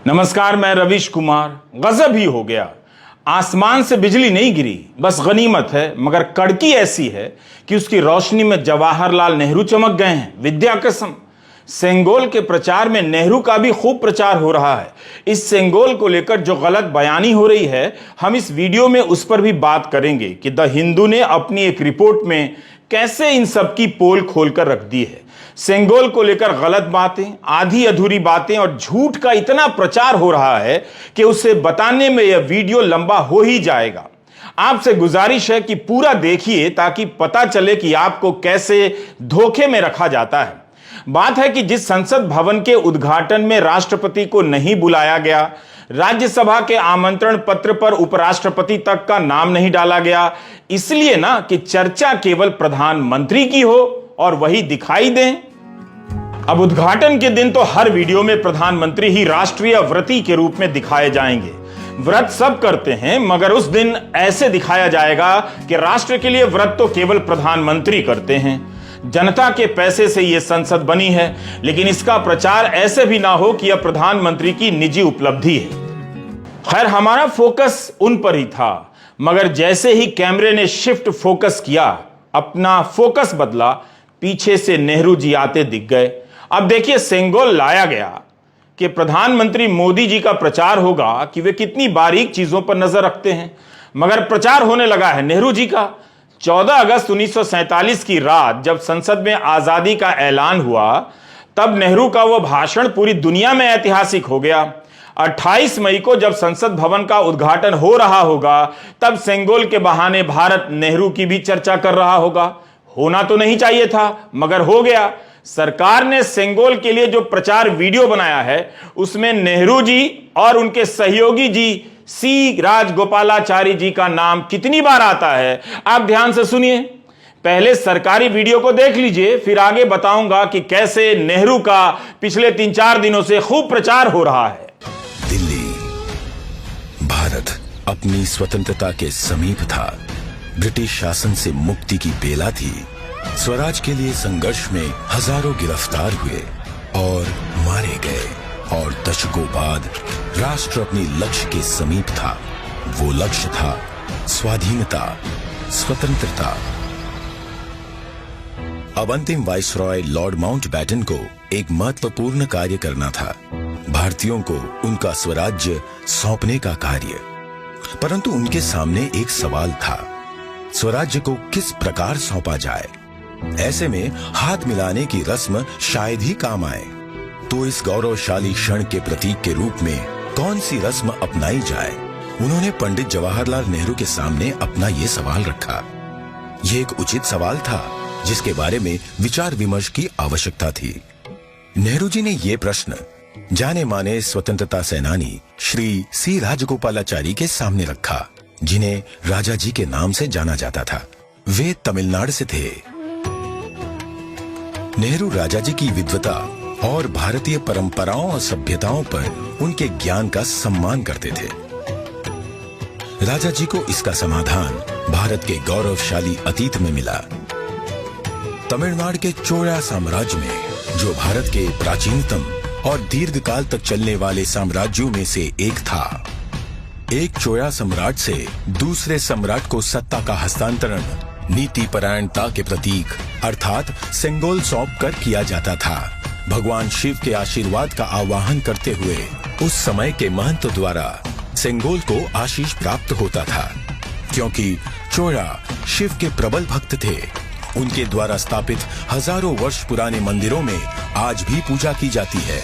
नमस्कार, मैं रवीश कुमार। गजब ही हो गया। आसमान से बिजली नहीं गिरी, बस गनीमत है, मगर कड़की ऐसी है कि उसकी रोशनी में जवाहरलाल नेहरू चमक गए हैं। विद्या कसम। सेंगोल के प्रचार में नेहरू का भी खूब प्रचार हो रहा है। इस सेंगोल को लेकर जो गलत बयानी हो रही है, हम इस वीडियो में उस पर भी बात करेंगे कि द हिंदू ने अपनी एक रिपोर्ट में कैसे इन सब की पोल खोलकर रख दी है। सेंगोल को लेकर गलत बातें, आधी अधूरी बातें और झूठ का इतना प्रचार हो रहा है कि उसे बताने में यह वीडियो लंबा हो ही जाएगा। आपसे गुजारिश है कि पूरा देखिए ताकि पता चले कि आपको कैसे धोखे में रखा जाता है। बात है कि जिस संसद भवन के उद्घाटन में राष्ट्रपति को नहीं बुलाया गया, राज्यसभा के आमंत्रण पत्र पर उपराष्ट्रपति तक का नाम नहीं डाला गया, इसलिए ना कि चर्चा केवल प्रधानमंत्री की हो और वही दिखाई दें। अब उद्घाटन के दिन तो हर वीडियो में प्रधानमंत्री ही राष्ट्रीय व्रती के रूप में दिखाए जाएंगे। व्रत सब करते हैं, मगर उस दिन ऐसे दिखाया जाएगा कि राष्ट्र के लिए व्रत तो केवल प्रधानमंत्री करते हैं। जनता के पैसे से यह संसद बनी है, लेकिन इसका प्रचार ऐसे भी ना हो कि यह प्रधानमंत्री की निजी उपलब्धि है। खैर, हमारा फोकस उन पर ही था, मगर जैसे ही कैमरे ने शिफ्ट फोकस किया, अपना फोकस बदला, पीछे से नेहरू जी आते दिख गए। अब देखिए, सेंगोल लाया गया कि प्रधानमंत्री मोदी जी का प्रचार होगा कि वे कितनी बारीक चीजों पर नजर रखते हैं, मगर प्रचार होने लगा है नेहरू जी का। 14 अगस्त 1947 की रात जब संसद में आजादी का ऐलान हुआ, तब नेहरू का वह भाषण पूरी दुनिया में ऐतिहासिक हो गया। 28 मई को जब संसद भवन का उद्घाटन हो रहा होगा, तब सेंगोल के बहाने भारत नेहरू की भी चर्चा कर रहा होगा। होना तो नहीं चाहिए था, मगर हो गया। सरकार ने सेंगोल के लिए जो प्रचार वीडियो बनाया है, उसमें नेहरू जी और उनके सहयोगी जी सी राजगोपालाचारी जी का नाम कितनी बार आता है, आप ध्यान से सुनिए। पहले सरकारी वीडियो को देख लीजिए, फिर आगे बताऊंगा कि कैसे नेहरू का पिछले 3-4 दिनों से खूब प्रचार हो रहा है। दिल्ली, भारत अपनी स्वतंत्रता के समीप था। ब्रिटिश शासन से मुक्ति की बेला थी। स्वराज के लिए संघर्ष में हजारों गिरफ्तार हुए और मारे गए, और दशकों बाद राष्ट्र अपनी लक्ष्य के समीप था। वो लक्ष्य था स्वाधीनता, स्वतंत्रता। अब अंतिम वाइसरॉय लॉर्ड माउंटबेटन को एक महत्वपूर्ण कार्य करना था, भारतीयों को उनका स्वराज्य सौंपने का कार्य। परंतु उनके सामने एक सवाल था, स्वराज्य को किस प्रकार सौंपा जाए। ऐसे में हाथ मिलाने की रस्म शायद ही काम आए। तो इस गौरवशाली क्षण के प्रतीक के रूप में कौन सी रस्म अपनाई जाए, उन्होंने पंडित जवाहरलाल नेहरू के सामने अपना ये सवाल रखा। यह एक उचित सवाल था जिसके बारे में विचार विमर्श की आवश्यकता थी। नेहरू जी ने यह प्रश्न जाने माने स्वतंत्रता सेनानी श्री सी राजगोपालाचारी के सामने रखा, जिन्हें राजा जी के नाम से जाना जाता था। वे तमिलनाडु से थे। नेहरू राजा जी की विद्वता और भारतीय परंपराओं और सभ्यताओं पर उनके ज्ञान का सम्मान करते थे। राजा जी को इसका समाधान भारत के गौरवशाली अतीत में मिला। तमिलनाडु के चोला साम्राज्य में, जो भारत के प्राचीनतम और दीर्घकाल तक चलने वाले साम्राज्यों में से एक था, एक चोला सम्राट से दूसरे सम्राट को सत्ता का हस्तांतरण नीति परायणता के प्रतीक अर्थात सेंगोल सौंप कर किया जाता था। भगवान शिव के आशीर्वाद का आवाहन करते हुए उस समय के महंत द्वारा सेंगोल को आशीष प्राप्त होता था। क्योंकि चोला शिव के प्रबल भक्त थे, उनके द्वारा स्थापित हजारों वर्ष पुराने मंदिरों में आज भी पूजा की जाती है।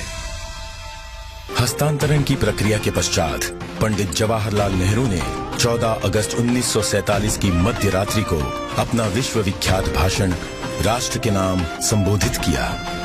हस्तांतरण की प्रक्रिया के पश्चात पंडित जवाहरलाल नेहरू ने 14 अगस्त 1947 की मध्य रात्रि को अपना विश्वविख्यात भाषण राष्ट्र के नाम संबोधित किया। –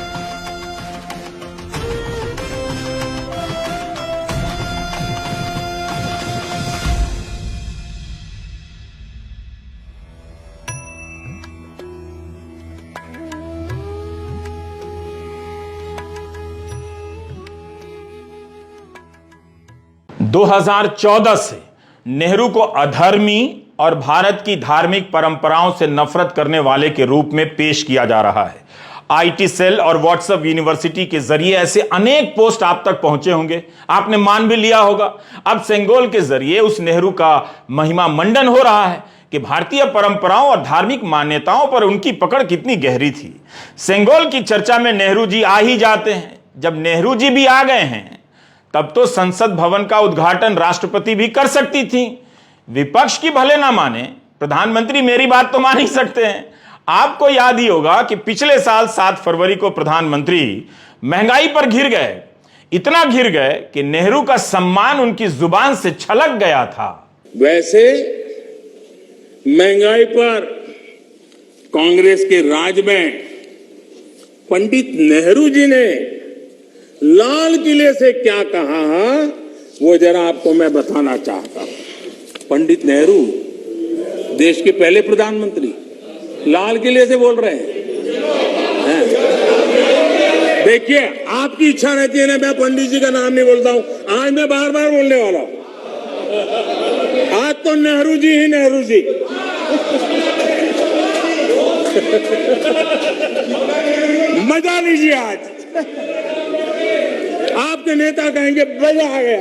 2014 से नेहरू को अधर्मी और भारत की धार्मिक परंपराओं से नफरत करने वाले के रूप में पेश किया जा रहा है। आईटी सेल और व्हाट्सएप यूनिवर्सिटी के जरिए ऐसे अनेक पोस्ट आप तक पहुंचे होंगे, आपने मान भी लिया होगा। अब सेंगोल के जरिए उस नेहरू का महिमा मंडन हो रहा है कि भारतीय परंपराओं और धार्मिक मान्यताओं पर उनकी पकड़ कितनी गहरी थी। सेंगोल की चर्चा में नेहरू जी आ ही जाते हैं। जब नेहरू जी भी आ गए हैं तब तो संसद भवन का उद्घाटन राष्ट्रपति भी कर सकती थी। विपक्ष की भले ना माने, प्रधानमंत्री मेरी बात तो मान ही सकते हैं। आपको याद ही होगा कि पिछले साल 7 फरवरी को प्रधानमंत्री महंगाई पर घिर गए, इतना घिर गए कि नेहरू का सम्मान उनकी जुबान से छलक गया था। वैसे महंगाई पर कांग्रेस के राज में पंडित नेहरू जी ने लाल किले से क्या कहा, वो जरा आपको मैं बताना चाहता हूं। पंडित नेहरू देश के पहले प्रधानमंत्री लाल किले से बोल रहे हैं। देखिए, आपकी इच्छा रहती है ना मैं पंडित जी का नाम नहीं बोलता हूं, आज मैं बार बार बोलने वाला हूं। आज तो नेहरू जी ही नेहरू जी। मजा लीजिए, आज आपके नेता कहेंगे मजा आ गया।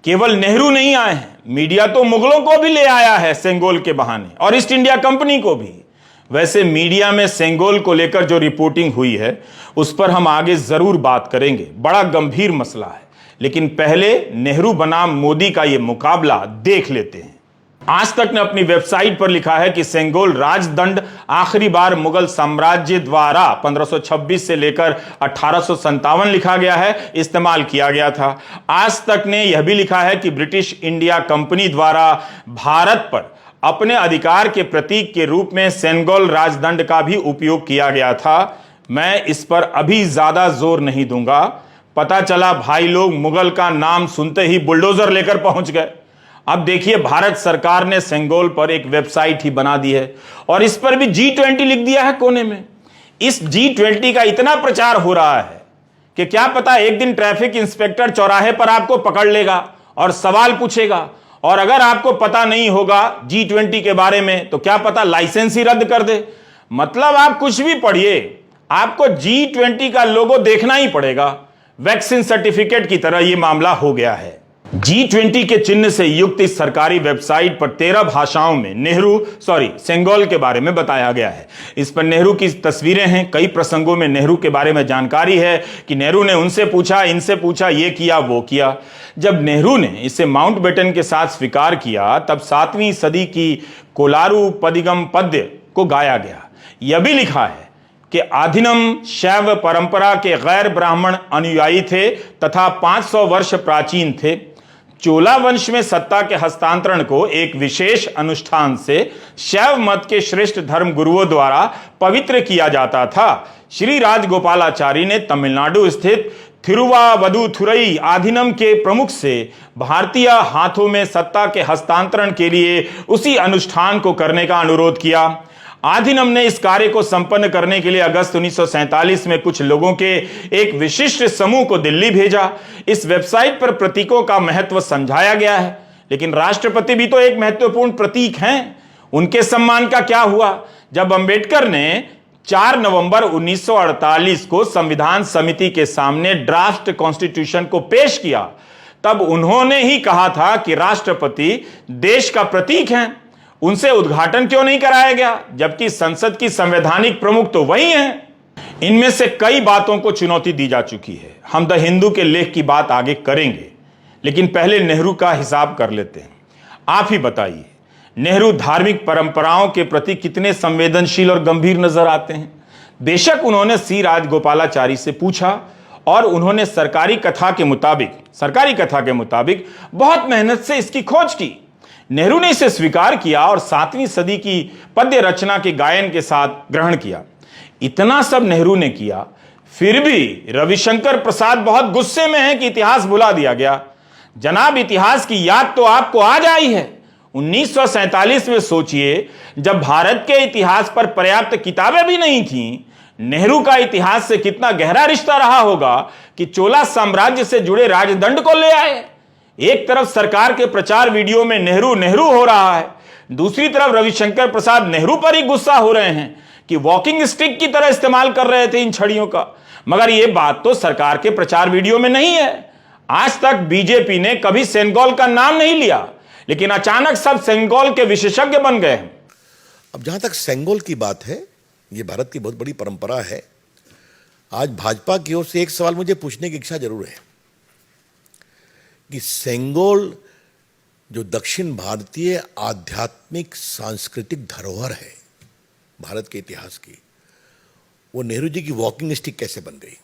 केवल नेहरू नहीं आए हैं, मीडिया तो मुगलों को भी ले आया है सेंगोल के बहाने, और ईस्ट इंडिया कंपनी को भी। वैसे मीडिया में सेंगोल को लेकर जो रिपोर्टिंग हुई है उस पर हम आगे जरूर बात करेंगे, बड़ा गंभीर मसला है। लेकिन पहले नेहरू बनाम मोदी का यह मुकाबला देख लेते हैं। आज तक ने अपनी वेबसाइट पर लिखा है कि सेंगोल राजदंड आखिरी बार मुगल साम्राज्य द्वारा 1526 से लेकर 1857 लिखा गया है, इस्तेमाल किया गया था। आज तक ने यह भी लिखा है कि ब्रिटिश इंडिया कंपनी द्वारा भारत पर अपने अधिकार के प्रतीक के रूप में सेंगोल राजदंड का भी उपयोग किया गया था। मैं इस पर अभी ज्यादा जोर नहीं दूंगा। पता चला भाई लोग मुगल का नाम सुनते ही बुलडोजर लेकर पहुंच गए। अब देखिए, भारत सरकार ने सेंगोल पर एक वेबसाइट ही बना दी है और इस पर भी G20 लिख दिया है कोने में। इस G20 का इतना प्रचार हो रहा है कि क्या पता एक दिन ट्रैफिक इंस्पेक्टर चौराहे पर आपको पकड़ लेगा और सवाल पूछेगा, और अगर आपको पता नहीं होगा G20 के बारे में तो क्या पता लाइसेंस ही रद्द कर दे। मतलब आप कुछ भी पढ़िए, आपको G20 का लोगो देखना ही पड़ेगा। वैक्सीन सर्टिफिकेट की तरह यह मामला हो गया है। G20 के चिन्ह से युक्त इस सरकारी वेबसाइट पर 13 भाषाओं में सेंगोल के बारे में बताया गया है। इस पर नेहरू की तस्वीरें हैं, कई प्रसंगों में नेहरू के बारे में जानकारी है कि नेहरू ने उनसे पूछा, इनसे पूछा, ये किया, वो किया। जब नेहरू ने इसे माउंटबेटन के साथ स्वीकार किया तब 7वीं सदी की कोलारू पदिगम पद्य को गाया गया। यह भी लिखा है कि आधीनम शैव परंपरा के गैर ब्राह्मण अनुयायी थे तथा 500 वर्ष प्राचीन थे। चोला वंश में सत्ता के हस्तांतरण को एक विशेष अनुष्ठान से शैव मत के श्रेष्ठ धर्म गुरुओं द्वारा पवित्र किया जाता था। श्री राजगोपालाचारी ने तमिलनाडु स्थित थिरुवावदुथुरई आधीनम के प्रमुख से भारतीय हाथों में सत्ता के हस्तांतरण के लिए उसी अनुष्ठान को करने का अनुरोध किया। आधीनम ने इस कार्य को संपन्न करने के लिए अगस्त 1947 में कुछ लोगों के एक विशिष्ट समूह को दिल्ली भेजा। इस वेबसाइट पर प्रतीकों का महत्व समझाया गया है, लेकिन राष्ट्रपति भी तो एक महत्वपूर्ण प्रतीक हैं। उनके सम्मान का क्या हुआ? जब अंबेडकर ने 4 नवंबर 1948 को संविधान समिति के सामने ड्राफ्ट कॉन्स्टिट्यूशन को पेश किया, तब उन्होंने ही कहा था कि राष्ट्रपति देश का प्रतीक हैं। उनसे उद्घाटन क्यों नहीं कराया गया, जबकि संसद की संवैधानिक प्रमुख तो वही हैं? इनमें से कई बातों को चुनौती दी जा चुकी है। हम द हिंदू के लेख की बात आगे करेंगे, लेकिन पहले नेहरू का हिसाब कर लेते हैं। आप ही बताइए, नेहरू धार्मिक परंपराओं के प्रति कितने संवेदनशील और गंभीर नजर आते हैं। बेशक उन्होंने सी राजगोपालाचारी से पूछा और उन्होंने सरकारी कथा के मुताबिक बहुत मेहनत से इसकी खोज की। नेहरू ने इसे स्वीकार किया और 7वीं सदी की पद्य रचना के गायन के साथ ग्रहण किया। इतना सब नेहरू ने किया, फिर भी रविशंकर प्रसाद बहुत गुस्से में है कि इतिहास भुला दिया गया। जनाब, इतिहास की याद तो आपको आज आई है। 1947 में सोचिए, जब भारत के इतिहास पर पर्याप्त किताबें भी नहीं थीं, नेहरू का इतिहास से कितना गहरा रिश्ता रहा होगा कि चोला साम्राज्य से जुड़े राजदंड को ले आए। एक तरफ सरकार के प्रचार वीडियो में नेहरू नेहरू हो रहा है, दूसरी तरफ रविशंकर प्रसाद नेहरू पर ही गुस्सा हो रहे हैं कि वॉकिंग स्टिक की तरह इस्तेमाल कर रहे थे इन छड़ियों का। मगर यह बात तो सरकार के प्रचार वीडियो में नहीं है। आज तक बीजेपी ने कभी सेनेगल का नाम नहीं लिया, लेकिन अचानक सब सेनेगल के विशेषज्ञ बन गए हैं। अब जहां तक सेनेगल की बात है, यह भारत की बहुत बड़ी परंपरा है। आज भाजपा की ओर से एक सवाल मुझे पूछने की इच्छा जरूर है कि सेनेगल जो दक्षिण भारतीय आध्यात्मिक सांस्कृतिक धरोहर है भारत के इतिहास की, वो नेहरू जी की वॉकिंग स्टिक कैसे बन गई?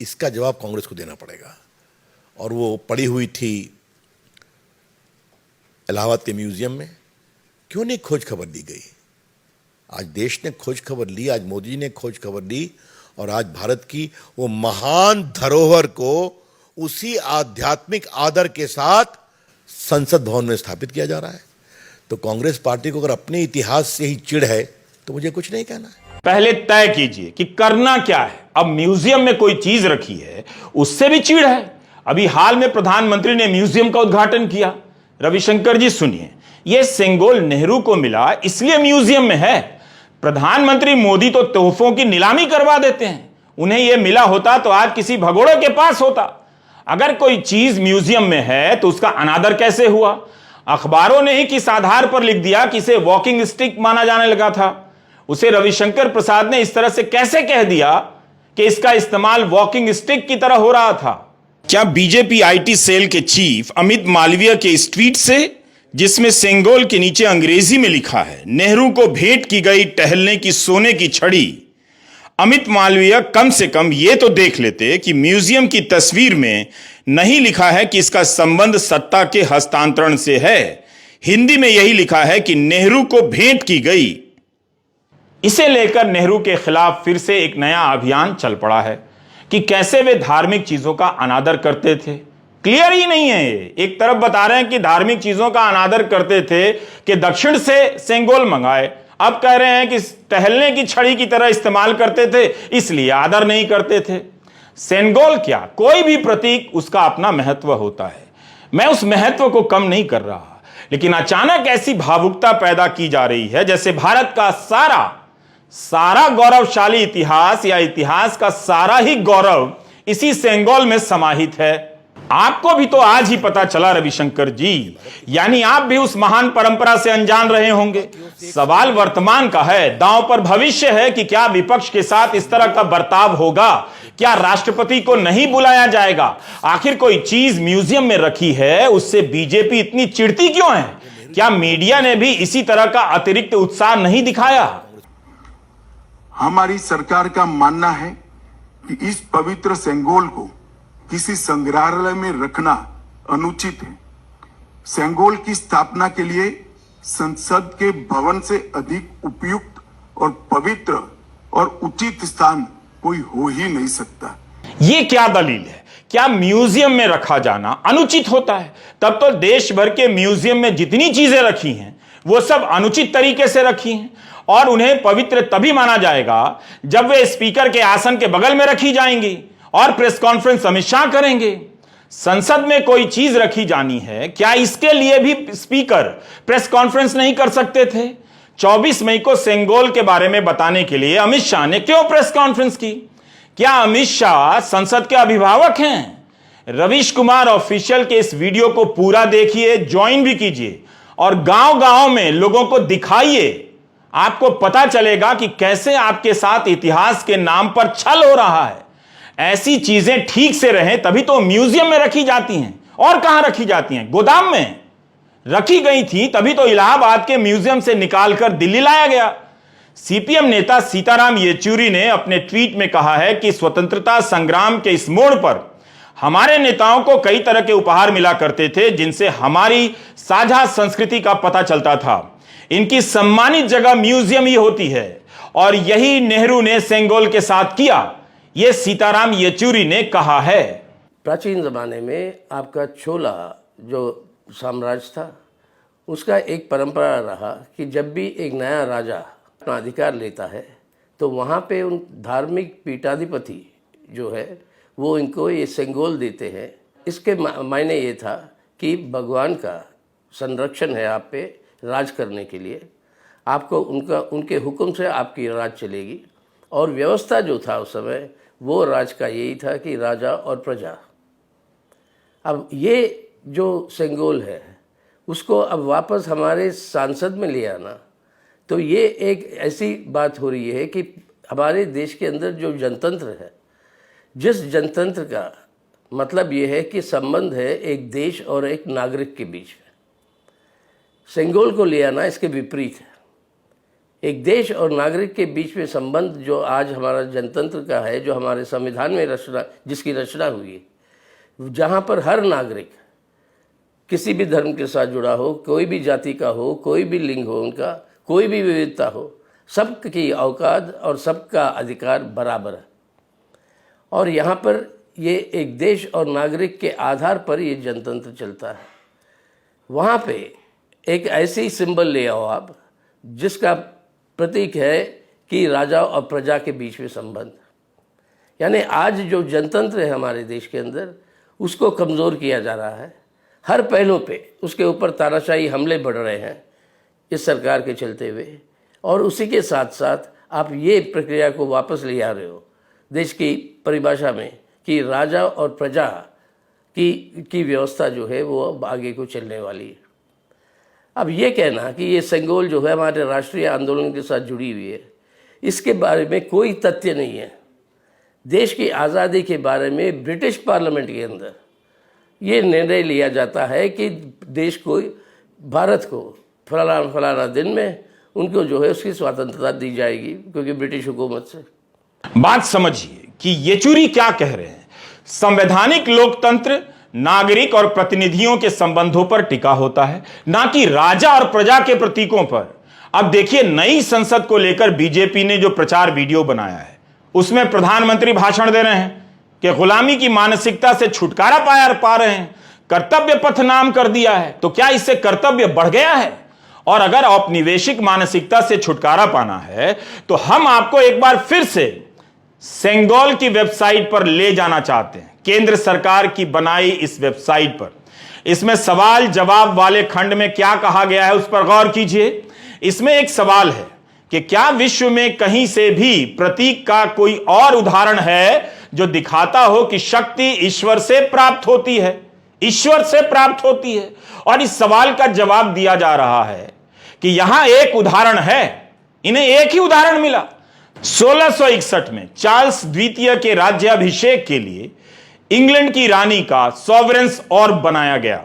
इसका जवाब कांग्रेस को देना पड़ेगा। और वो पड़ी हुई थी इलाहाबाद के म्यूजियम में, क्यों नहीं खोज खबर दी गई? आज देश ने खोज खबर ली, आज मोदी जी ने खोज खबर ली, और आज भारत की वो महान धरोहर को उसी आध्यात्मिक आदर के साथ संसद भवन में स्थापित किया जा रहा है। तो कांग्रेस पार्टी को अगर अपने इतिहास से ही चिढ़ है तो मुझे कुछ नहीं कहना है। पहले तय कीजिए कि करना क्या है। अब म्यूजियम में कोई चीज रखी है, उससे भी चिढ़ है। अभी हाल में प्रधानमंत्री ने म्यूजियम का उद्घाटन किया। रविशंकर जी सुनिए, यह सेनेगल नेहरू को मिला इसलिए म्यूजियम में है। प्रधानमंत्री मोदी तो तोहफों की नीलामी करवा देते हैं। उन्हें यह मिला होता तो आज किसी भगोड़े के पास होता। अगर कोई चीज म्यूजियम में है तो उसका अनादर कैसे हुआ? अखबारों ने ही किस आधार पर लिख दिया कि इसे वॉकिंग स्टिक माना जाने लगा था? उसे रविशंकर प्रसाद ने इस तरह से कैसे कह दिया कि इसका इस्तेमाल वॉकिंग स्टिक की तरह हो रहा था? क्या बीजेपी आईटी सेल के चीफ अमित मालवीय के इस ट्वीट से, जिसमें सेनेगल के नीचे अंग्रेजी में लिखा है नेहरू को भेंट की गई टहलने की सोने की छड़ी, अमित मालवीय कम से कम यह तो देख लेते कि म्यूजियम की तस्वीर में नहीं लिखा है कि इसका संबंध सत्ता के हस्तांतरण से है। हिंदी में यही लिखा है कि नेहरू को भेंट की गई। इसे लेकर नेहरू के खिलाफ फिर से एक नया अभियान चल पड़ा है कि कैसे वे धार्मिक चीजों का अनादर करते थे। क्लियर ही नहीं है ये। एक तरफ बता रहे हैं कि धार्मिक चीजों का अनादर करते थे कि दक्षिण से सेनेगल मंगाए, अब कह रहे हैं कि टहलने की छड़ी की तरह इस्तेमाल करते थे इसलिए आदर नहीं करते थे। सेनेगल क्या, कोई भी प्रतीक उसका अपना महत्व होता है। मैं उस महत्व को कम नहीं कर रहा, लेकिन अचानक ऐसी भावुकता पैदा की जा रही है जैसे भारत का सारा गौरवशाली इतिहास या इतिहास का सारा ही गौरव इसी सेनेगल में समाहित है। आपको भी तो आज ही पता चला रविशंकर जी, यानी आप भी उस महान परंपरा से अनजान रहे होंगे। सवाल वर्तमान का है, दांव पर भविष्य है कि क्या विपक्ष के साथ इस तरह का बर्ताव होगा? क्या राष्ट्रपति को नहीं बुलाया जाएगा? आखिर कोई चीज म्यूजियम में रखी है, उससे बीजेपी इतनी चिढ़ती क्यों है? क्या मीडिया ने भी इसी तरह का अतिरिक्त उत्साह नहीं दिखाया? हमारी सरकार का मानना है कि इस पवित्र सेनेगल को किसी संग्रहालय में रखना अनुचित है। सेनेगल की स्थापना के लिए संसद के भवन से अधिक उपयुक्त और पवित्र और उचित स्थान कोई हो ही नहीं सकता। ये क्या दलील है? क्या म्यूजियम में रखा जाना अनुचित होता है? तब तो देश भर के म्यूजियम में जितनी चीजें रखी हैं वो सब अनुचित तरीके से रखी हैं, और उन्हें पवित्र तभी माना जाएगा जब वे स्पीकर के आसन के बगल में रखी जाएंगी और प्रेस कॉन्फ्रेंस अमित शाह करेंगे। संसद में कोई चीज रखी जानी है, क्या इसके लिए भी स्पीकर प्रेस कॉन्फ्रेंस नहीं कर सकते थे? 24 मई को सेनेगल के बारे में बताने के लिए अमित शाह ने क्यों प्रेस कॉन्फ्रेंस की? क्या अमित शाह संसद के अभिभावक हैं? रवीश कुमार ऑफिशियल के इस वीडियो को पूरा देखिए, ज्वाइन भी कीजिए और गांव-गांव में लोगों को दिखाइए। आपको पता चलेगा कि कैसे आपके साथ इतिहास के नाम पर छल हो रहा है। ऐसी चीजें ठीक से रहें तभी तो म्यूजियम में रखी जाती हैं। और कहां रखी जाती हैं? गोदाम में रखी गई थी, तभी तो इलाहाबाद के म्यूजियम से निकालकर दिल्ली लाया गया। सीपीएम नेता सीताराम येचुरी ने अपने ट्वीट में कहा है कि स्वतंत्रता संग्राम के इस मोड़ पर हमारे नेताओं को कई तरह के उपहार मिला करते थे जिनसे हमारी साझा संस्कृति का पता चलता था। इनकी सम्मानित जगह म्यूजियम ही होती है, और यही नेहरू ने सेनेगल के साथ किया, यह सीताराम येचुरी ने कहा है। प्राचीन ज़माने में आपका चोला जो साम्राज्य था, उसका एक परंपरा रहा कि जब भी एक नया राजा अपना अधिकार लेता है तो वहाँ पे उन धार्मिक पीठाधिपति जो है वो इनको ये सेनेगल देते हैं। इसके मायने ये था कि भगवान का संरक्षण है आप पे राज करने के लिए। आपको उनके हुक्म से आपकी राज चलेगी। और व्यवस्था जो था उस समय, वो राज का यही था कि राजा और प्रजा। अब ये जो सेंगोल है उसको अब वापस हमारे सांसद में ले आना, तो ये एक ऐसी बात हो रही है कि हमारे देश के अंदर जो जनतंत्र है, जिस जनतंत्र का मतलब ये है कि संबंध है एक देश और एक नागरिक के बीच में, सेंगोल को ले आना इसके विपरीत है। एक देश और नागरिक के बीच में संबंध जो आज हमारा जनतंत्र का है, जो हमारे संविधान में जिसकी रचना हुई है, जहाँ पर हर नागरिक किसी भी धर्म के साथ जुड़ा हो, कोई भी जाति का हो, कोई भी लिंग हो, उनका कोई भी विविधता हो, सबकी औकात और सबका अधिकार बराबर है। और यहाँ पर ये एक देश और नागरिक के आधार पर ये जनतंत्र चलता है। वहाँ पे एक ऐसी सिंबल ले आओ आप जिसका प्रतीक है कि राजा और प्रजा के बीच में संबंध। यानी आज जो जनतंत्र है हमारे देश के अंदर, उसको कमज़ोर किया जा रहा है। हर पहलू पे उसके ऊपर तानाशाही हमले बढ़ रहे हैं इस सरकार के चलते हुए, और उसी के साथ साथ आप ये प्रक्रिया को वापस ले आ रहे हो देश की परिभाषा में कि राजा और प्रजा की व्यवस्था जो है वो अब आगे को चलने वाली है। अब ये कहना कि ये सेंगोल जो है हमारे राष्ट्रीय आंदोलन के साथ जुड़ी हुई है, इसके बारे में कोई तथ्य नहीं है। देश की आज़ादी के बारे में ब्रिटिश पार्लियामेंट के अंदर ये निर्णय लिया जाता है कि देश को, भारत को फलाना दिन में उनको जो है उसकी स्वतंत्रता दी जाएगी, क्योंकि ब्रिटिश हुकूमत से। बात समझिए कि येचुरी क्या कह रहे हैं। संवैधानिक लोकतंत्र नागरिक और प्रतिनिधियों के संबंधों पर टिका होता है, ना कि राजा और प्रजा के प्रतीकों पर। अब देखिए, नई संसद को लेकर बीजेपी ने जो प्रचार वीडियो बनाया है, उसमें प्रधानमंत्री भाषण दे रहे हैं कि गुलामी की मानसिकता से छुटकारा पा रहे हैं, कर्तव्य पथ नाम कर दिया है। तो क्या इससे कर्तव्य बढ़ गया है? और अगर औपनिवेशिक मानसिकता से छुटकारा पाना है तो हम आपको एक बार फिर से सेंगोल की वेबसाइट पर ले जाना चाहते हैं, केंद्र सरकार की बनाई इस वेबसाइट पर। इसमें सवाल जवाब वाले खंड में क्या कहा गया है उस पर गौर कीजिए। इसमें एक सवाल है कि क्या विश्व में कहीं से भी प्रतीक का कोई और उदाहरण है जो दिखाता हो कि शक्ति ईश्वर से प्राप्त होती है, ईश्वर से प्राप्त होती है। और इस सवाल का जवाब दिया जा रहा है कि यहां एक उदाहरण है, इन्हें एक ही उदाहरण मिला। 1661 में चार्ल्स द्वितीय के राज्याभिषेक के लिए इंग्लैंड की रानी का सॉवरेंस ऑर्ब बनाया गया।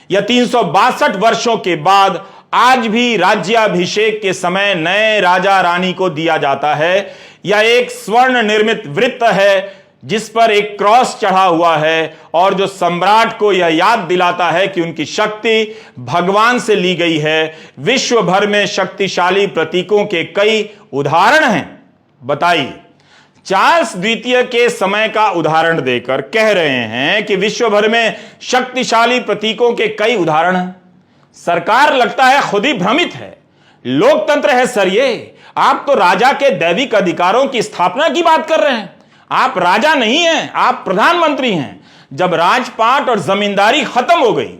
यह 362 वर्षों के बाद आज भी राज्याभिषेक के समय नए राजा रानी को दिया जाता है। यह एक स्वर्ण निर्मित वृत्त है जिस पर एक क्रॉस चढ़ा हुआ है, और जो सम्राट को यह याद दिलाता है कि उनकी शक्ति भगवान से ली गई है। विश्व भर में शक्तिशाली प्रतीकों के कई उदाहरण हैं। बताइए, चार्ल्स द्वितीय के समय का उदाहरण देकर कह रहे हैं कि विश्व भर में शक्तिशाली प्रतीकों के कई उदाहरण हैं। सरकार लगता है खुद ही भ्रमित है। लोकतंत्र है सर ये। आप तो राजा के दैविक अधिकारों की स्थापना की बात कर रहे हैं। आप राजा नहीं हैं, आप प्रधानमंत्री हैं। जब राजपाट और जमींदारी खत्म हो गई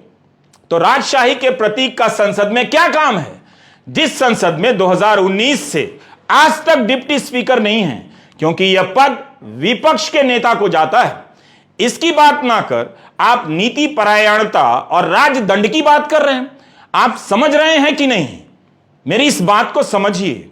तो राजशाही के प्रतीक का संसद में क्या काम है? जिस संसद में 2019 से आज तक डिप्टी स्पीकर नहीं है, क्योंकि यह पद विपक्ष के नेता को जाता है। इसकी बात ना कर आप नीति परायणता और राजदंड की बात कर रहे हैं। आप समझ रहे हैं कि नहीं? मेरी इस बात को समझिए।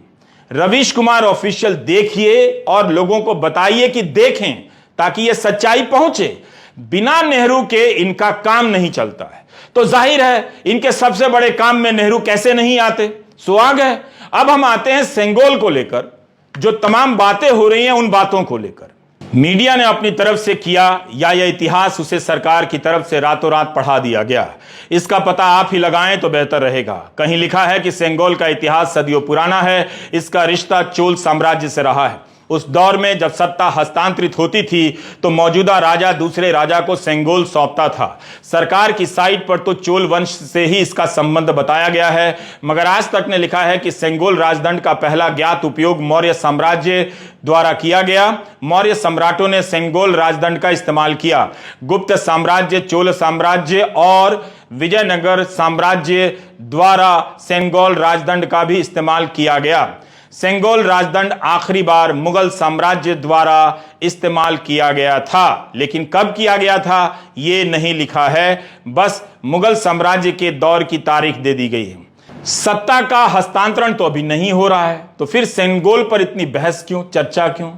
रवीश कुमार ऑफिशियल देखिए और लोगों को बताइए कि देखें, ताकि यह सच्चाई पहुंचे। बिना नेहरू के इनका काम नहीं चलता है। तो जाहिर है इनके सबसे बड़े काम में नेहरू कैसे नहीं आते। सुहाग है। अब हम आते हैं सेंगोल को लेकर, जो तमाम बातें हो रही हैं उन बातों को लेकर। मीडिया ने अपनी तरफ से किया या यह इतिहास उसे सरकार की तरफ से रातों रात पढ़ा दिया गया, इसका पता आप ही लगाएं तो बेहतर रहेगा। कहीं लिखा है कि सेंगोल का इतिहास सदियों पुराना है, इसका रिश्ता चोल साम्राज्य से रहा है। उस दौर में जब सत्ता हस्तांतरित होती थी तो मौजूदा राजा दूसरे राजा को सेंगोल सौंपता था। सरकार की साइट पर तो चोल वंश से ही इसका संबंध बताया गया है, मगर आज तक ने लिखा है कि सेंगोल राजदंड का पहला ज्ञात उपयोग मौर्य साम्राज्य द्वारा किया गया। मौर्य सम्राटों ने सेंगोल राजदंड का इस्तेमाल किया। गुप्त साम्राज्य, चोल साम्राज्य और विजयनगर साम्राज्य द्वारा सेंगोल राजदंड का भी इस्तेमाल किया गया। सेंगोल राजदंड आखिरी बार मुगल साम्राज्य द्वारा इस्तेमाल किया गया था, लेकिन कब किया गया था यह नहीं लिखा है, बस मुगल साम्राज्य के दौर की तारीख दे दी गई है। सत्ता का हस्तांतरण तो अभी नहीं हो रहा है, तो फिर सेंगोल पर इतनी बहस क्यों, चर्चा क्यों?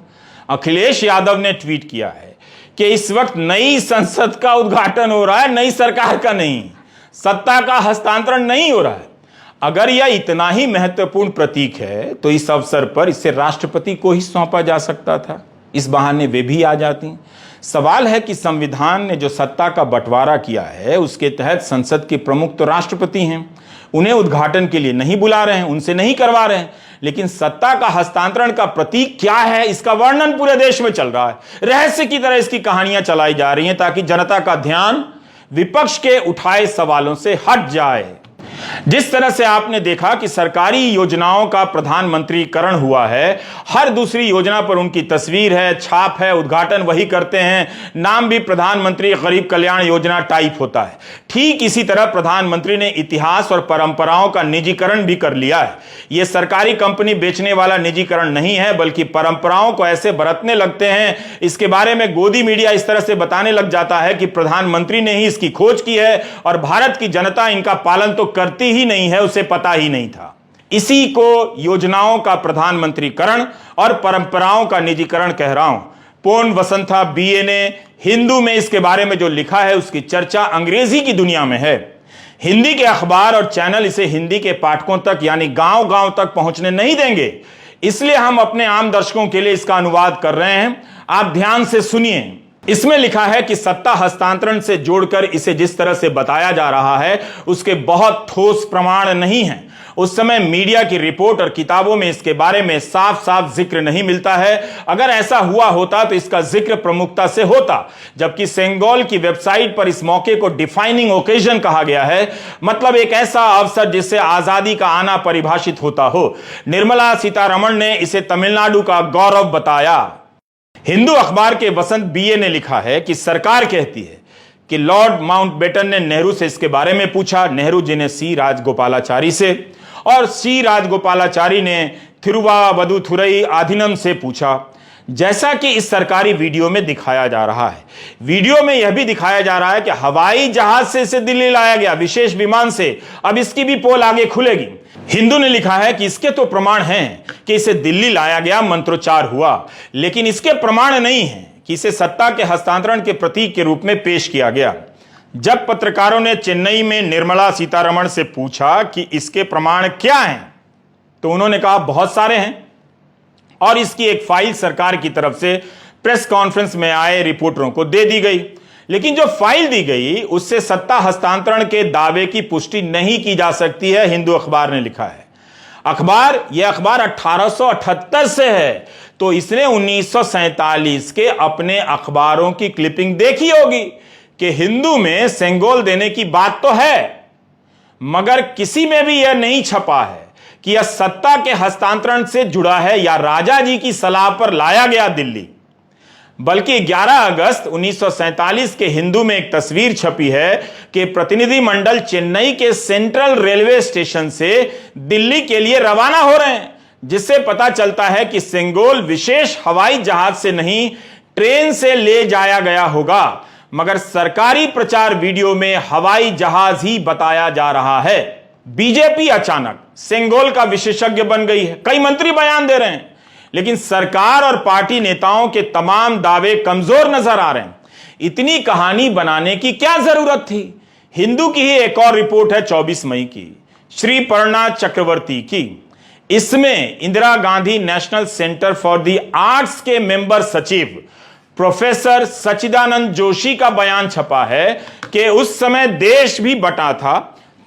अखिलेश यादव ने ट्वीट किया है कि इस वक्त नई संसद का उद्घाटन हो रहा है, नई सरकार का नहीं, सत्ता का हस्तांतरण नहीं हो रहा है। अगर यह इतना ही महत्वपूर्ण प्रतीक है तो इस अवसर पर इसे राष्ट्रपति को ही सौंपा जा सकता था, इस बहाने वे भी आ जाती। सवाल है कि संविधान ने जो सत्ता का बंटवारा किया है उसके तहत संसद के प्रमुख तो राष्ट्रपति हैं, उन्हें उद्घाटन के लिए नहीं बुला रहे हैं, उनसे नहीं करवा रहे हैं, लेकिन सत्ता का हस्तांतरण का प्रतीक क्या है इसका वर्णन पूरे देश में चल रहा है। रहस्य की तरह इसकी कहानियां चलाई जा रही हैं ताकि जनता का ध्यान विपक्ष के उठाए सवालों से हट जाए। जिस तरह से आपने देखा कि सरकारी योजनाओं का प्रधानमंत्रीकरण हुआ है, हर दूसरी योजना पर उनकी तस्वीर है, छाप है, उद्घाटन वही करते हैं, नाम भी प्रधानमंत्री गरीब कल्याण योजना टाइप होता है। ठीक इसी तरह प्रधानमंत्री ने इतिहास और परंपराओं का निजीकरण भी कर लिया है। यह सरकारी कंपनी बेचने वाला निजीकरण नहीं है, बल्कि परंपराओं को ऐसे बरतने लगते हैं, इसके बारे में गोदी मीडिया इस तरह से बताने लग जाता है कि प्रधानमंत्री ने ही इसकी खोज की है और भारत की जनता इनका पालन तो करती ही नहीं है, उसे पता ही नहीं था। इसी को योजनाओं का प्रधानमंत्रीकरण और परंपराओं का निजीकरण कह रहा हूं। पोन वसंथा बीए ने हिंदू में इसके बारे में जो लिखा है उसकी चर्चा अंग्रेजी की दुनिया में है। हिंदी के अखबार और चैनल इसे हिंदी के पाठकों तक यानी गांव गांव तक पहुंचने नहीं देंगे, इसलिए हम अपने आम दर्शकों के लिए इसका अनुवाद कर रहे हैं। आप ध्यान से सुनिए। इसमें लिखा है कि सत्ता हस्तांतरण से जोड़कर इसे जिस तरह से बताया जा रहा है उसके बहुत ठोस प्रमाण नहीं हैं। उस समय मीडिया की रिपोर्ट और किताबों में इसके बारे में साफ साफ जिक्र नहीं मिलता है। अगर ऐसा हुआ होता तो इसका जिक्र प्रमुखता से होता, जबकि सेंगोल की वेबसाइट पर इस मौके को डिफाइनिंग ओकेजन कहा गया है, मतलब एक ऐसा अवसर जिससे आजादी का आना परिभाषित होता हो। निर्मला सीतारमण ने इसे तमिलनाडु का गौरव बताया। हिंदू अखबार के वसंत बीए ने लिखा है कि सरकार कहती है कि लॉर्ड माउंटबेटन ने नेहरू से इसके बारे में पूछा, नेहरू जी ने सी राजगोपालाचारी से, और सी राजगोपालाचारी ने थिरुवावदुथुरई आधीनम से पूछा। जैसा कि इस सरकारी वीडियो में दिखाया जा रहा है, वीडियो में यह भी दिखाया जा रहा है कि हवाई जहाज से इसे दिल्ली लाया गया, विशेष विमान से। अब इसकी भी पोल आगे खुलेगी। हिंदू ने लिखा है कि इसके तो प्रमाण हैं कि इसे दिल्ली लाया गया, मंत्रोच्चार हुआ, लेकिन इसके प्रमाण नहीं है कि इसे सत्ता के हस्तांतरण के प्रतीक के रूप में पेश किया गया। जब पत्रकारों ने चेन्नई में निर्मला सीतारमण से पूछा कि इसके प्रमाण क्या हैं, तो उन्होंने कहा बहुत सारे हैं, और इसकी एक फाइल सरकार की तरफ से प्रेस कॉन्फ्रेंस में आए रिपोर्टरों को दे दी गई। लेकिन जो फाइल दी गई उससे सत्ता हस्तांतरण के दावे की पुष्टि नहीं की जा सकती है, हिंदू अखबार ने लिखा है। यह अखबार 1878 से है, तो इसने 1947 के अपने अखबारों की क्लिपिंग देखी होगी कि हिंदू में सेंगोल देने की बात तो है, मगर किसी में भी यह नहीं छपा है कि यह सत्ता के हस्तांतरण से जुड़ा है या राजा जी की सलाह पर लाया गया दिल्ली। बल्कि 11 अगस्त 1947 के हिंदू में एक तस्वीर छपी है कि प्रतिनिधिमंडल चेन्नई के सेंट्रल रेलवे स्टेशन से दिल्ली के लिए रवाना हो रहे हैं, जिससे पता चलता है कि सेंगोल विशेष हवाई जहाज से नहीं ट्रेन से ले जाया गया होगा, मगर सरकारी प्रचार वीडियो में हवाई जहाज ही बताया जा रहा है। बीजेपी अचानक सेंगोल का विशेषज्ञ बन गई है, कई मंत्री बयान दे रहे हैं, लेकिन सरकार और पार्टी नेताओं के तमाम दावे कमजोर नजर आ रहे हैं। इतनी कहानी बनाने की क्या जरूरत थी? हिंदू की ही एक और रिपोर्ट है 24 मई की, श्री पर्णा चक्रवर्ती की। इसमें Indira Gandhi national centre for the arts के मेंबर सचिव प्रोफेसर सच्चिदानंद जोशी का बयान छपा है कि उस समय देश भी बटा था,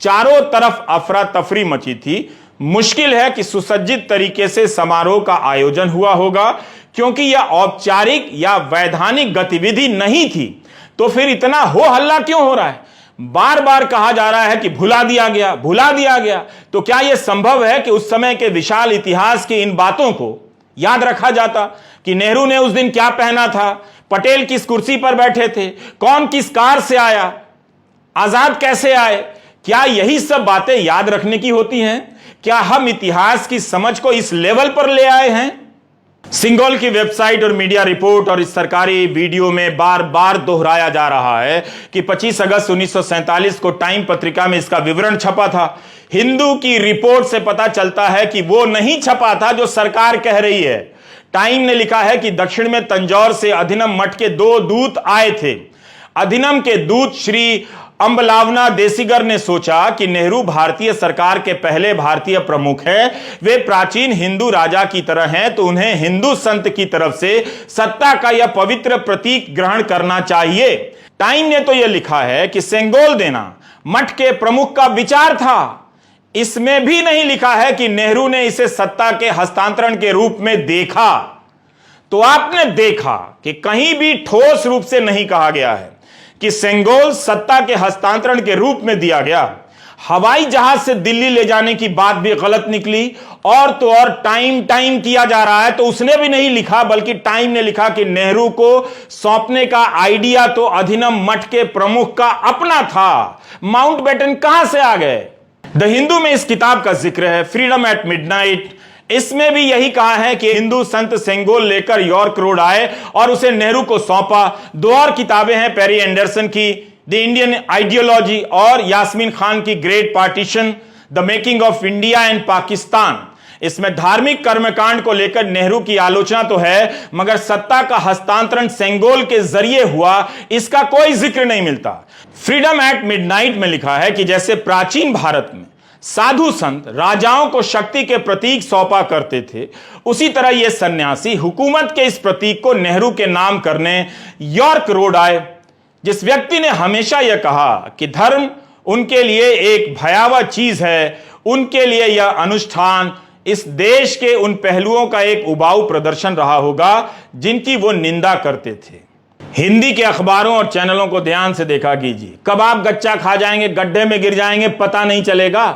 चारों तरफ अफरा तफरी मची थी, मुश्किल है कि सुसज्जित तरीके से समारोह का आयोजन हुआ होगा, क्योंकि यह औपचारिक या वैधानिक गतिविधि नहीं थी। तो फिर इतना हो हल्ला क्यों हो रहा है? बार बार कहा जा रहा है कि भुला दिया गया, भुला दिया गया। तो क्या यह संभव है कि उस समय के विशाल इतिहास की इन बातों को याद रखा जाता कि नेहरू ने उस दिन क्या पहना था, पटेल किस कुर्सी पर बैठे थे, कौन किस कार से आया, आजाद कैसे आए? क्या यही सब बातें याद रखने की होती हैं? क्या हम इतिहास की समझ को इस लेवल पर ले आए हैं? सिंघोल की वेबसाइट और मीडिया रिपोर्ट और इस सरकारी वीडियो में बार बार दोहराया जा रहा है कि 25 अगस्त 1947 को टाइम पत्रिका में इसका विवरण छपा था। हिंदू की रिपोर्ट से पता चलता है कि वो नहीं छपा था जो सरकार कह रही है। टाइम ने लिखा है कि दक्षिण में तंजौर से अधिनम मठ के 2 दूत आए थे। अधिनम के दूत श्री अंबलावना देसीगर ने सोचा कि नेहरू भारतीय सरकार के पहले भारतीय प्रमुख हैं, वे प्राचीन हिंदू राजा की तरह हैं, तो उन्हें हिंदू संत की तरफ से सत्ता का यह पवित्र प्रतीक ग्रहण करना चाहिए। टाइम ने तो यह लिखा है कि सेंगोल देना मठ के प्रमुख का विचार था। इसमें भी नहीं लिखा है कि नेहरू ने इसे सत्ता के हस्तांतरण के रूप में देखा। तो आपने देखा कि कहीं भी ठोस रूप से नहीं कहा गया है कि सेंगोल सत्ता के हस्तांतरण के रूप में दिया गया। हवाई जहाज से दिल्ली ले जाने की बात भी गलत निकली, और तो और टाइम किया जा रहा है, तो उसने भी नहीं लिखा, बल्कि टाइम ने लिखा कि नेहरू को सौंपने का आइडिया तो अधिनम मठ के प्रमुख का अपना था। माउंटबेटन कहां से आ गए? द हिंदू में इस किताब का जिक्र है, फ्रीडम एट मिडनाइट। इसमें भी यही कहा है कि हिंदू संत सेंगोल लेकर यॉर्क रोड आए और उसे नेहरू को सौंपा। 2 और किताबें हैं पेरी एंडरसन की, द इंडियन आइडियोलॉजी, और यास्मीन खान की great partition, the making of India and Pakistan. इसमें धार्मिक कर्मकांड को लेकर नेहरू की आलोचना तो है, मगर सत्ता का हस्तांतरण सेंगोल के जरिए हुआ, इसका कोई जिक्र नहीं मिलता। फ्रीडम एट मिडनाइट में लिखा है कि जैसे प्राचीन भारत में साधु संत राजाओं को शक्ति के प्रतीक सौंपा करते थे, उसी तरह ये सन्यासी हुकूमत के इस प्रतीक को नेहरू के नाम करने यॉर्क रोड आए। जिस व्यक्ति ने हमेशा यह कहा कि धर्म उनके लिए एक भयावह चीज है, उनके लिए यह अनुष्ठान इस देश के उन पहलुओं का एक उबाऊ प्रदर्शन रहा होगा जिनकी वो निंदा करते थे। हिंदी के अखबारों और चैनलों को ध्यान से देखा कीजिए, कब आप गच्चा खा जाएंगे, गड्ढे में गिर जाएंगे, पता नहीं चलेगा।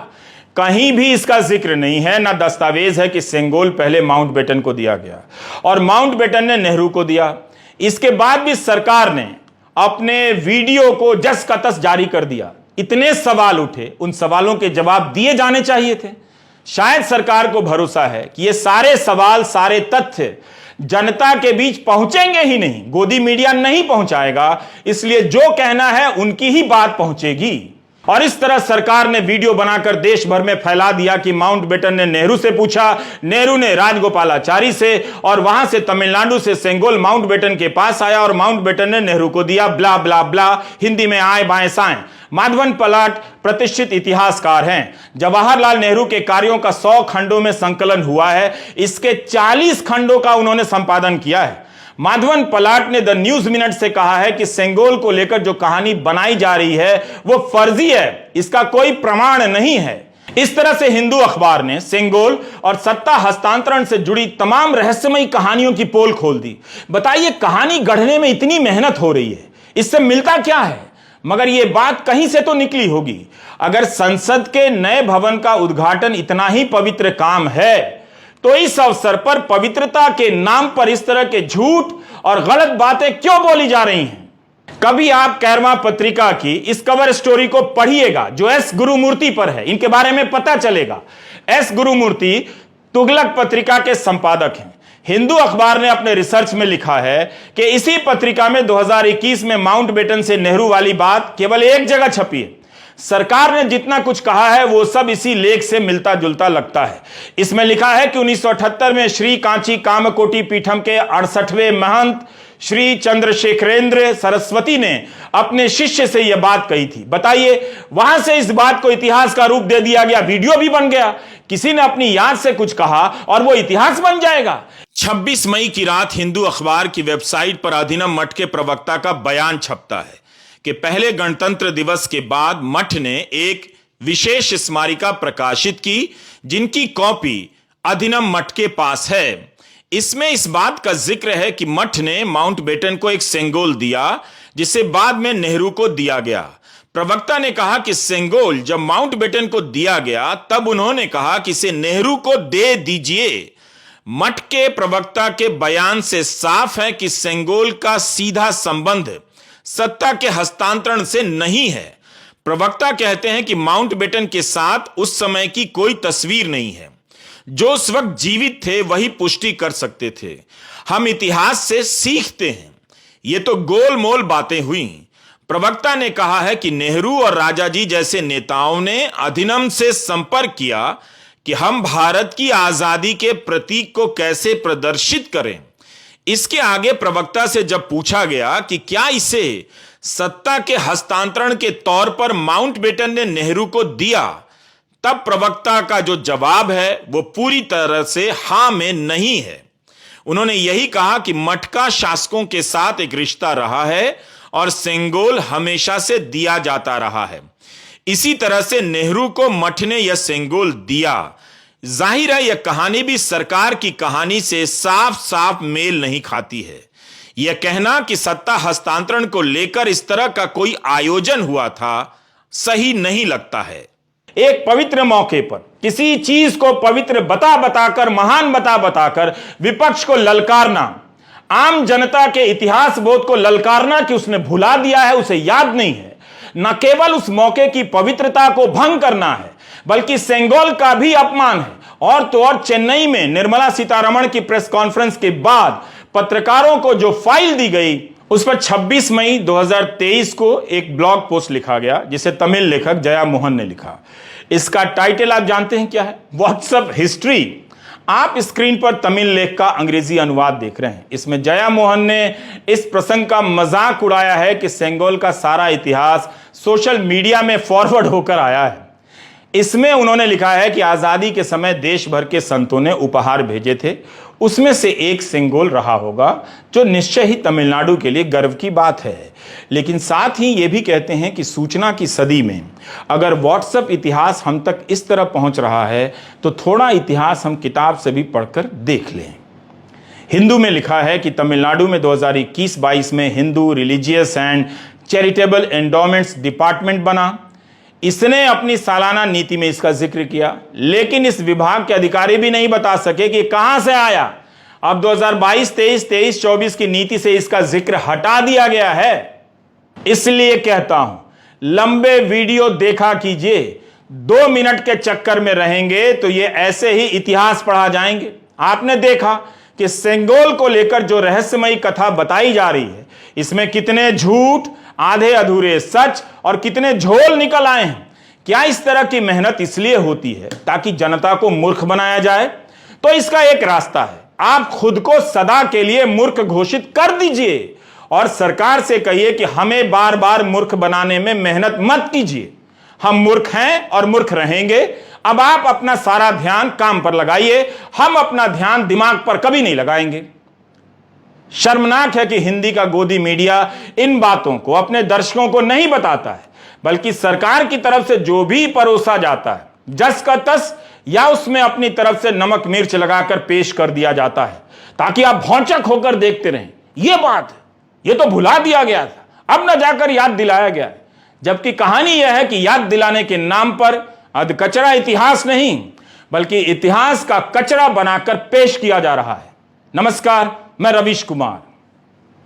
कहीं भी इसका जिक्र नहीं है, ना दस्तावेज है कि सेंगोल पहले माउंटबेटन को दिया गया और माउंटबेटन ने नेहरू को दिया। इसके बाद भी सरकार ने अपने वीडियो को जस का तस जारी कर दिया। इतने सवाल उठे, उन सवालों के जवाब दिए जाने चाहिए थे। शायद सरकार को भरोसा है कि ये सारे सवाल, सारे तथ्य जनता के बीच पहुंचेंगे ही नहीं, गोदी मीडिया नहीं पहुंचाएगा, इसलिए जो कहना है उनकी ही बात पहुंचेगी। और इस तरह सरकार ने वीडियो बनाकर देश भर में फैला दिया कि माउंटबेटन ने नेहरू से पूछा, नेहरू ने राजगोपालाचारी से, और वहां से तमिलनाडु से सेंगोल माउंटबेटन के पास आया और माउंटबेटन ने नेहरू को दिया, ब्ला ब्ला ब्ला। हिंदी में आए बाएं साएं। माधवन पलाट प्रतिष्ठित इतिहासकार हैं। जवाहरलाल नेहरू के कार्यों का 100 खंडों में संकलन हुआ है, इसके 40 खंडों का उन्होंने संपादन किया है। माधवन पलाट ने द न्यूज मिनट से कहा है कि सेंगोल को लेकर जो कहानी बनाई जा रही है वो फर्जी है, इसका कोई प्रमाण नहीं है। इस तरह से हिंदू अखबार ने सेंगोल और सत्ता हस्तांतरण से जुड़ी तमाम रहस्यमयी कहानियों की पोल खोल दी। बताइए, कहानी गढ़ने में इतनी मेहनत हो रही है, इससे मिलता क्या है? मगर यह बात कहीं से तो निकली होगी। अगर संसद के नए भवन का उद्घाटन इतना ही पवित्र काम है, तो इस अवसर पर पवित्रता के नाम पर इस तरह के झूठ और गलत बातें क्यों बोली जा रही हैं? कभी आप कैरमा पत्रिका की इस कवर स्टोरी को पढ़िएगा जो एस गुरुमूर्ति पर है, इनके बारे में पता चलेगा। एस गुरुमूर्ति तुगलक पत्रिका के संपादक हैं। हिंदू अखबार ने अपने रिसर्च में लिखा है कि इसी पत्रिका में 2021 में माउंटबेटन से नेहरू वाली बात केवल एक जगह छपी है। सरकार ने जितना कुछ कहा है वो सब इसी लेख से मिलता जुलता लगता है। इसमें लिखा है कि 1978 में श्री कांची कामकोटि पीठम के 68वें महंत श्री चंद्रशेखरेंद्र सरस्वती ने अपने शिष्य से यह बात कही थी। बताइए, वहां से इस बात को इतिहास का रूप दे दिया गया, वीडियो भी बन गया। किसी ने अपनी याद से कुछ कहा और वो इतिहास बन जाएगा। 26 मई की रात हिंदू अखबार की वेबसाइट पर अधिनम मठ के प्रवक्ता का बयान छपता है कि पहले गणतंत्र दिवस के बाद मठ ने एक विशेष स्मारिका प्रकाशित की, जिनकी कॉपी अधिनम मठ के पास है। इसमें इस बात का जिक्र है कि मठ ने माउंटबेटन को एक सेंगोल दिया, जिसे बाद में नेहरू को दिया गया। प्रवक्ता ने कहा कि सेंगोल जब माउंटबेटन को दिया गया तब उन्होंने कहा कि इसे नेहरू को दे दीजिए। मठ के प्रवक्ता के बयान से साफ है कि सेंगोल का सीधा संबंध सत्ता के हस्तांतरण से नहीं है। प्रवक्ता कहते हैं कि माउंटबेटन के साथ उस समय की कोई तस्वीर नहीं है। जो उस वक्त जीवित थे वही पुष्टि कर सकते थे। हम इतिहास से सीखते हैं। ये तो गोलमोल बातें हुई। प्रवक्ता ने कहा है कि नेहरू और राजाजी जैसे नेताओं ने अधिनम से संपर्क किया कि हम भारत की आजादी के प्रतीक को कैसे प्रदर्शित करें। इसके आगे प्रवक्ता से जब पूछा गया कि क्या इसे सत्ता के हस्तांतरण के तौर पर माउंटबेटन ने नेहरू को दिया, तब प्रवक्ता का जो जवाब है वो पूरी तरह से हां में नहीं है। उन्होंने यही कहा कि मठ का शासकों के साथ एक रिश्ता रहा है और सेंगोल हमेशा से दिया जाता रहा है। इसी तरह से नेहरू को मठ ने यह सेंगोल दिया। जाहिर है यह कहानी भी सरकार की कहानी से साफ साफ मेल नहीं खाती है। यह कहना कि सत्ता हस्तांतरण को लेकर इस तरह का कोई आयोजन हुआ था सही नहीं लगता है। एक पवित्र मौके पर किसी चीज को पवित्र बता बताकर, महान बता बताकर विपक्ष को ललकारना, आम जनता के इतिहास बोध को ललकारना कि उसने भुला दिया है, उसे याद नहीं है, न केवल उस मौके की पवित्रता को भंग करना है बल्कि सेंगोल का भी अपमान है। और तो और चेन्नई में निर्मला सीतारमण की प्रेस कॉन्फ्रेंस के बाद पत्रकारों को जो फाइल दी गई उस पर 26 मई 2023 को एक ब्लॉग पोस्ट लिखा गया, जिसे तमिल लेखक जया मोहन ने लिखा। इसका टाइटल आप जानते हैं क्या है? WhatsApp history. आप स्क्रीन पर तमिल लेख का अंग्रेजी अनुवाद देख रहे हैं। इसमें जया मोहन ने इस प्रसंग का मजाक उड़ाया है कि सेंगोल का सारा इतिहास सोशल मीडिया में फॉरवर्ड होकर आया है। इसमें उन्होंने लिखा है कि आजादी के समय देश भर के संतों ने उपहार भेजे थे, उसमें से एक सेंगोल रहा होगा, जो निश्चय ही तमिलनाडु के लिए गर्व की बात है। लेकिन साथ ही ये भी कहते हैं कि सूचना की सदी में अगर व्हाट्सएप इतिहास हम तक इस तरह पहुंच रहा है तो थोड़ा इतिहास हम किताब से भी पढ़कर देख लें। हिंदू में लिखा है कि तमिलनाडु में 2021-22 में Hindu religious and charitable endowments department बना। इसने अपनी सालाना नीति में इसका जिक्र किया, लेकिन इस विभाग के अधिकारी भी नहीं बता सके कि कहां से आया। अब 2022-23, 23-24 की नीति से इसका जिक्र हटा दिया गया है। इसलिए कहता हूं, लंबे वीडियो देखा कीजिए। 2 मिनट के चक्कर में रहेंगे तो ये ऐसे ही इतिहास पढ़ा जाएंगे। आपने देखा कि सेंगोल को लेकर जो रहस्यमयी कथा बताई जा रही है, इसमें कितने झूठ, आधे अधूरे सच और कितने झोल निकल आए हैं। क्या इस तरह की मेहनत इसलिए होती है ताकि जनता को मूर्ख बनाया जाए? तो इसका एक रास्ता है, आप खुद को सदा के लिए मूर्ख घोषित कर दीजिए और सरकार से कहिए कि हमें बार बार मूर्ख बनाने में मेहनत मत कीजिए। हम मूर्ख हैं और मूर्ख रहेंगे। अब आप अपना सारा ध्यान काम पर लगाइए, हम अपना ध्यान दिमाग पर कभी नहीं लगाएंगे। शर्मनाक है कि हिंदी का गोदी मीडिया इन बातों को अपने दर्शकों को नहीं बताता है, बल्कि सरकार की तरफ से जो भी परोसा जाता है जस का तस या उसमें अपनी तरफ से नमक मिर्च लगाकर पेश कर दिया जाता है ताकि आप भौचक होकर देखते रहें। यह बात है, यह तो भुला दिया गया था, अब न जाकर याद दिलाया गया है। जबकि कहानी यह है कि याद दिलाने के नाम पर अधकचरा इतिहास नहीं बल्कि इतिहास का कचरा बनाकर पेश किया जा रहा है। नमस्कार, मैं रवीश कुमार।